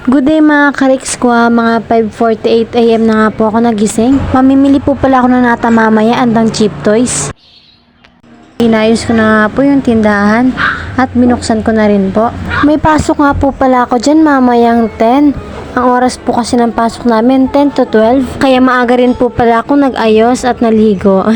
Good day mga kariks ko, mga 5:48 AM na nga po ako nagising. Mamimili po pala ako ng nata mamaya andang cheap toys. Inayos ko na nga po yung tindahan at binuksan ko na rin po. May pasok nga po pala ako dyan mamayang 10. Ang oras po kasi ng pasok namin 10 to 12. Kaya maaga rin po pala ako nag-ayos at naligo.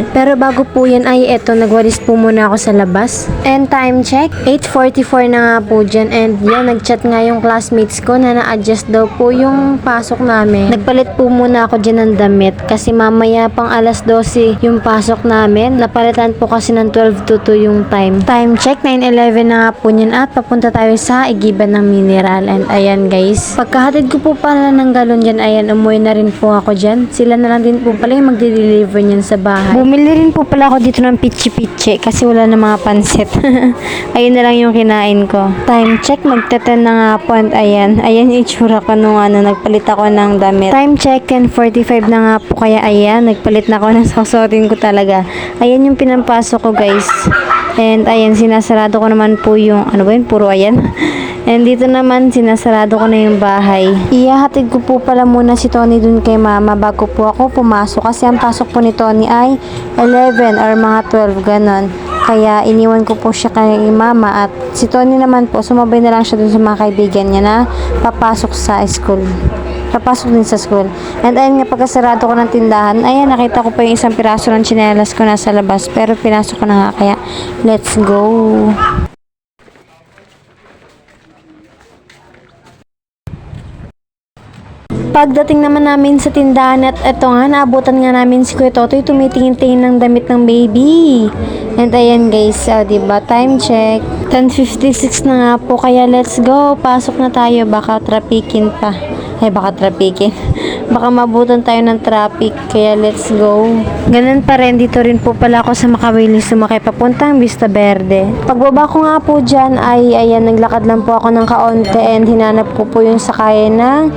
Pero bago po yan ay eto, nagwalis po muna ako sa labas. And time check, 8:44 na nga po dyan. And yan, nag-chat nga yung classmates ko na na-adjust daw po yung pasok namin. Nagpalit po muna ako dyan ng damit kasi mamaya pang alas 12 yung pasok namin. Napalitan po kasi ng 12 to 2 yung time. Time check, 9:11 na nga po yan at papunta tayo sa Igiban ng Mineral. And ayan guys, pagkahatid ko po pala ng galon dyan, ayan, umuwi na rin po ako dyan. Sila na lang din po pala yung magde-deliver niyan sa bahay. Bumili rin po pala ako dito ng pichi-pichi kasi wala na mga pansit. Ayun na lang yung kinain ko. Time check, magte-10 na nga po. And ayan yung itsura ko nung nagpalit ako ng damit. Time check, 10:45 na nga po. Kaya ayan, nagpalit na ako ng susuotin ko talaga. Ayan yung pinampasok ko guys. And ayan, sinasarado ko naman po yung, ano ba yun, puro ayan. And dito naman, sinasarado ko na yung bahay. Iyahatid ko po pala muna si Tony dun kay mama bago po ako pumasok. Kasi ang pasok po ni Tony ay 11 or mga 12, ganon. Kaya iniwan ko po siya kay mama at si Tony naman po, sumabay na lang siya dun sa mga kaibigan niya na papasok sa school. Papasok din sa school. And ayun nga, pagkasarado ko ng tindahan, ayan, nakita ko pa yung isang piraso ng tsinelas ko nasa labas. Pero pinasok ko na nga, kaya let's go. Pagdating naman namin sa tindahan at eto nga, naabutan nga namin si Kuya Totoy tumitingin-tingin ng damit ng baby. And ayan guys, diba, time check, 10:56 na nga po, kaya let's go, pasok na tayo, baka trapikin pa. Baka trapikin. Baka mabutan tayo ng traffic, kaya let's go. Ganun pa rin, dito rin po pala ako sa Makawili sumakay papuntang Vista Verde. Pagbaba ko nga po dyan ay, ayan, naglakad lang po ako ng kaunti and hinanap ko po yung sakayan ng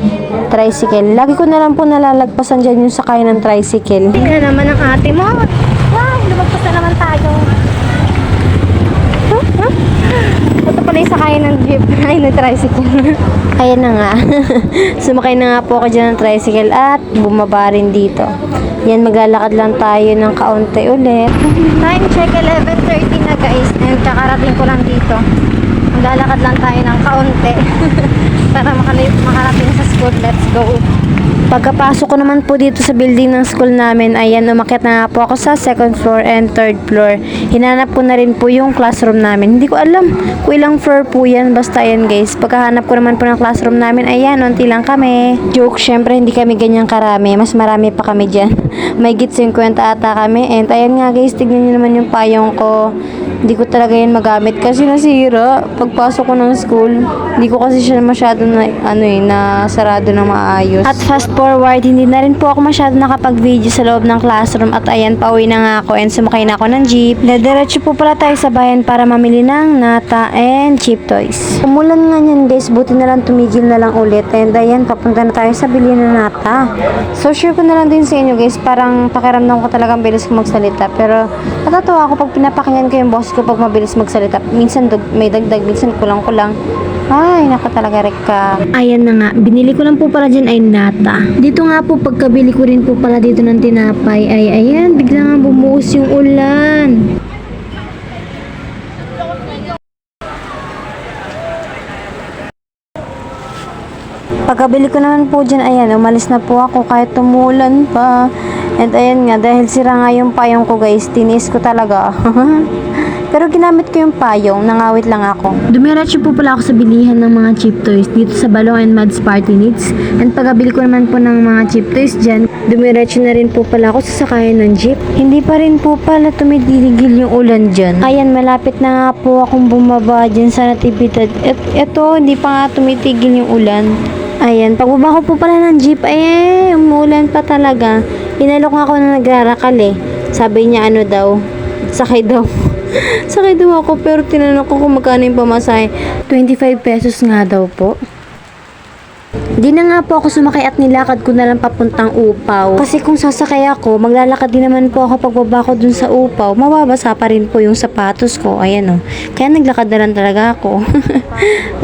tricycle. Lagi ko na lang po nalalagpasan dyan yung sakayan ng tricycle. Tingnan naman ang ate mo. Wow, lumagpas na naman tayo. Ito pala yung sakayan ng jeep. Ay, ng tricycle. Ayan na nga. Sumakay na nga po ako dyan ng tricycle at bumaba rin dito. Yan, maglalakad lang tayo ng kaunti ulit. Time check, 11:30 na guys. And kakarating ko lang dito. Maglalakad lang tayo ng kaunti. Para makarating sa school. Let's go. Pagkapasok ko naman po dito sa building ng school namin, ayan, umakyat na nga po ako sa second floor and third floor. Hinanap ko na rin po yung classroom namin. Hindi ko alam kung ilang floor po yan, basta ayan guys. Pagkahanap ko naman po ng classroom namin, ayan, unti lang kami. Joke, syempre hindi kami ganyang karami. Mas marami pa kami dyan. May git 50 ata kami. And ayan nga guys, tignan nyo naman yung payong ko. Hindi ko talaga yan magamit kasi nasira. Pagpasok ko ng school, hindi ko kasi siya masyado na, nasarado na maayos. At fast forward, hindi na rin po ako masyado nakapag-video sa loob ng classroom at ayan, pauwi na nga ako and sumakay na ako ng jeep. Diretso po pala tayo sa bayan para mamili ng nata and cheap toys. Umulan nga yan guys, buti na lang tumigil na lang ulit and ayan, papunta na tayo sa bilhin ng nata. So share ko na lang din sa inyo guys, parang pakiramdam ko talagang bilis ko magsalita pero natatawa ako pag pinapakinggan ko yung boss ko pag mabilis magsalita. Minsan may dagdag, minsan kulang-kulang. Ay, naka talaga reka. Ayan na nga, binili ko lang po pala dyan ay nata. Dito nga po, pagkabili ko rin po pala dito ng tinapay, ay ayan, bigla nga bumuhos yung ulan. Pagkabili ko naman po dyan, ayan, umalis na po ako kahit tumulan pa. And ayan nga, dahil sira nga yung payong ko guys, tinis ko talaga. Pero ginamit ko yung payong, nangawit lang ako. Dumiretso po pala ako sa bilihan ng mga cheap toys dito sa Balong and Mads Party Needs. And pagkabili ko naman po ng mga cheap toys dyan, dumiretso na rin po pala ako sa sakayan ng jeep. Hindi pa rin po pala tumitigil yung ulan dyan. Ayan, malapit na nga po akong bumaba dyan sa Natividad. Eto, hindi pa nga tumitigil yung ulan. Ayan, pagbaba ko po pala ng jeep, umulan pa talaga. Inalok nga ako na nagrarakal Sabi niya daw, sakay daw. Sakay daw ako pero tinanong ko kung magkano yung pamasahe. 25 pesos nga daw po. Di na nga po ako sumakay at nilakad ko na lang papuntang Upaw. Kasi kung sasakay ako, maglalakad din naman po ako pagbaba ko dun sa Upaw. Mababasa pa rin po yung sapatos ko. Ayan o. Kaya naglakad na lang talaga ako.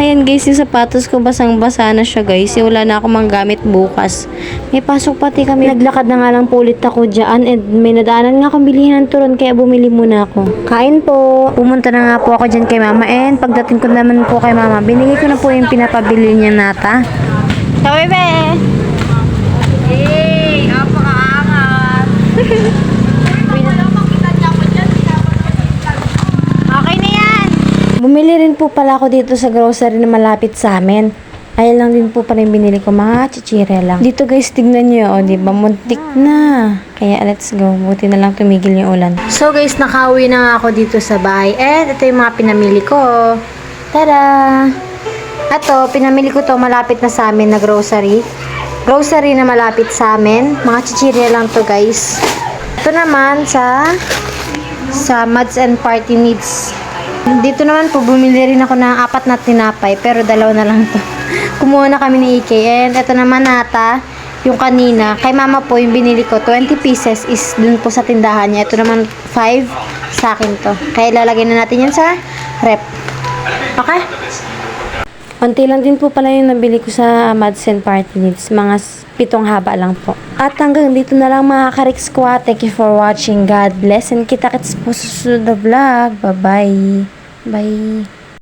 Ayan guys, yung sapatos ko basang-basa na siya guys. Wala na ako manggamit bukas. May pasok pati kami. Naglakad na nga lang po ulit ako dyan. And may nadaanan nga akong bilihan ng turon. Kaya bumili muna ako. Kain po. Pumunta na nga po ako dyan kay mama. And pagdating ko naman po kay mama, binigay ko na po yung pinapabili niya nata. So, bebe! Hey, napakaangat. Okay na yan! Bumili rin po pala ako dito sa grocery na malapit sa amin. Ayun lang din po pala yung binili ko, mga chichire lang. Dito guys, tignan nyo, o diba, muntik na. Kaya let's go, buti na lang tumigil yung ulan. So guys, nakauwi na nga ako dito sa bahay. And ito yung mga pinamili ko. Tada! Ito, pinamili ko to malapit na sa amin na grocery. Grocery na malapit sa amin. Mga chichirya lang to guys. Ito naman sa Mads and Party Needs. Dito naman po, bumili rin ako ng 4 na tinapay. Pero 2 na lang to. Kumuha na kami ni Ike. And ito naman nata, yung kanina. Kay mama po, yung binili ko, 20 pieces is dun po sa tindahan niya. Ito naman 5 sa akin to. Kaya ilalagay na natin yan sa rep. Okay? Unti lang din po pala yung nabili ko sa Mads and Party Needs. Mga 7 haba lang po. At hanggang dito na lang mga ka-Rick Squad. Thank you for watching. God bless. And kita-kits po sa susunod na vlog. Bye-bye. Bye.